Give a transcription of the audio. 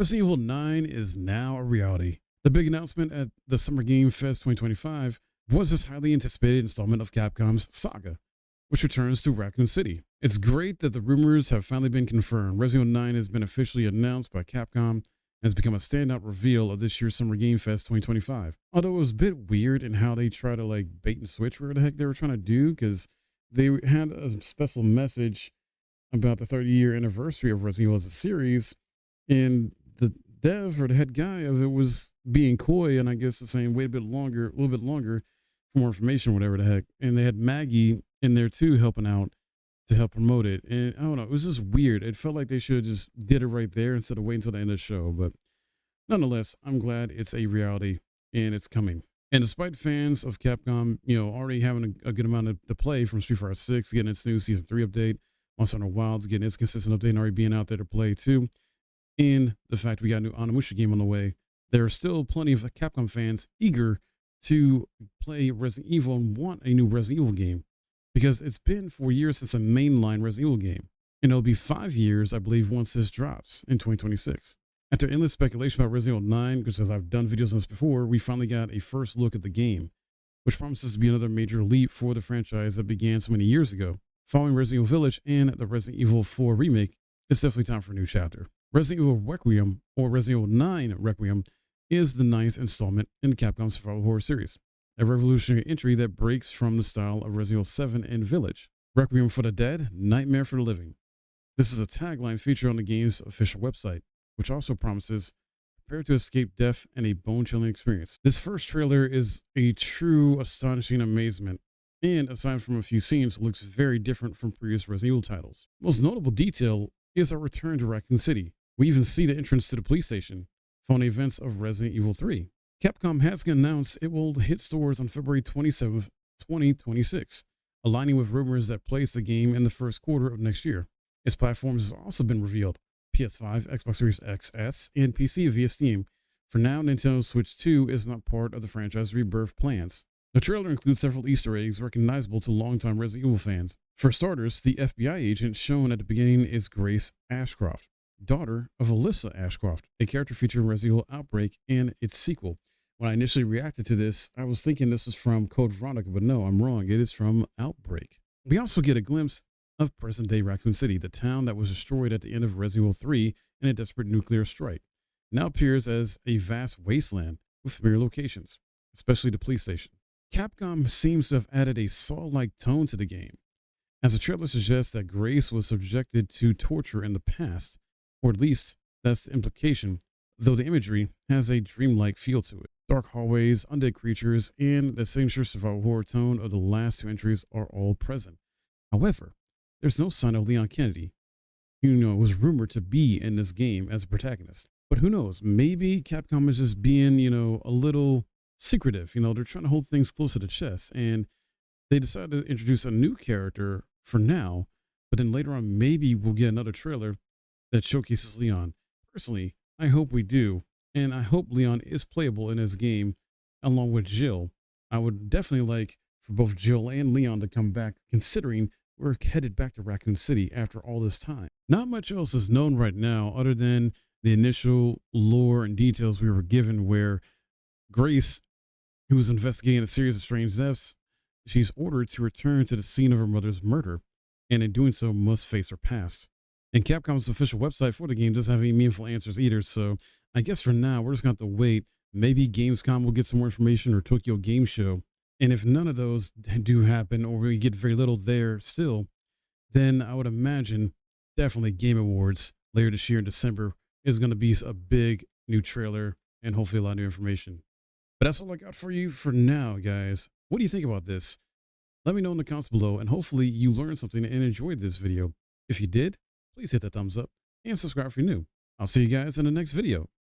Resident Evil 9 is now a reality. The big announcement at the Summer Game Fest 2025 was this highly anticipated installment of Capcom's Saga, which returns to Raccoon City. It's great that the rumors have finally been confirmed. Resident Evil 9 has been officially announced by Capcom and has become a standout reveal of this year's Summer Game Fest 2025. Although it was a bit weird in how they try to bait and switch whatever the heck they were trying to do, because they had a special message about the 30-year anniversary of Resident Evil as a series, and the dev or the head guy of it was being coy, and I guess the same wait a little bit longer for more information, whatever the heck. And they had Maggie in there too helping out to help promote it. And I don't know, it was just weird. It felt like they should have just did it right there instead of waiting until the end of the show. But nonetheless, I'm glad it's a reality and it's coming. And despite fans of Capcom, already having a good amount to play from Street Fighter 6, getting its new Season 3 update, Monster Hunter Wilds getting its consistent update and already being out there to play too, and the fact we got a new Onimusha game on the way, there are still plenty of Capcom fans eager to play Resident Evil and want a new Resident Evil game, because it's been 4 years since a mainline Resident Evil game, and it'll be 5 years, I believe, once this drops in 2026. After endless speculation about Resident Evil 9, because as I've done videos on this before, we finally got a first look at the game, which promises to be another major leap for the franchise that began so many years ago. Following Resident Evil Village and the Resident Evil 4 remake, it's definitely time for a new chapter. Resident Evil Requiem, or Resident Evil 9 Requiem, is the 9th installment in Capcom's survival horror series, a revolutionary entry that breaks from the style of Resident Evil 7 and Village. Requiem for the Dead, Nightmare for the Living. This is a tagline featured on the game's official website, which also promises, prepare to escape death and a bone-chilling experience. This first trailer is a true astonishing amazement, and aside from a few scenes, looks very different from previous Resident Evil titles. Most notable detail is our return to Raccoon City. We even see the entrance to the police station following the events of Resident Evil 3. Capcom has announced it will hit stores on February 27th, 2026, aligning with rumors that place the game in the first quarter of next year. Its platforms has also been revealed: PS5, Xbox Series XS, and PC via Steam. For now, Nintendo Switch 2 is not part of the franchise rebirth plans. The trailer includes several Easter eggs recognizable to longtime Resident Evil fans. For starters, the FBI agent shown at the beginning is Grace Ashcroft, daughter of Alyssa Ashcroft, a character featured in Resident Evil Outbreak and its sequel. When I initially reacted to this, I was thinking this was from Code Veronica, but no, I'm wrong. It is from Outbreak. We also get a glimpse of present-day Raccoon City, the town that was destroyed at the end of Resident Evil 3 in a desperate nuclear strike. Now appears as a vast wasteland with familiar locations, especially the police station. Capcom seems to have added a Saw-like tone to the game, as the trailer suggests that Grace was subjected to torture in the past, or at least that's the implication, though the imagery has a dreamlike feel to it. Dark hallways, undead creatures, and the signature survival horror tone of the last two entries are all present. However, there's no sign of Leon Kennedy, who was rumored to be in this game as a protagonist. But who knows, maybe Capcom is just being, a little secretive. They're trying to hold things close to the chest, and they decided to introduce a new character for now, but then later on maybe we'll get another trailer that showcases Leon. Personally, I hope we do, and I hope Leon is playable in this game along with Jill. I would definitely like for both Jill and Leon to come back, considering we're headed back to Raccoon City after all this time. Not much else is known right now other than the initial lore and details we were given, where Grace, who was investigating a series of strange deaths, she's ordered to return to the scene of her mother's murder, and in doing so must face her past. And Capcom's official website for the game doesn't have any meaningful answers either, so I guess for now we're just going to have to wait. Maybe Gamescom will get some more information, or Tokyo Game Show. And if none of those do happen, or we get very little there still, then I would imagine definitely Game Awards later this year in December is going to be a big new trailer and hopefully a lot of new information. But that's all I got for you for now, guys. What do you think about this? Let me know in the comments below, and hopefully you learned something and enjoyed this video. If you did, please hit that thumbs up and subscribe if you're new. I'll see you guys in the next video.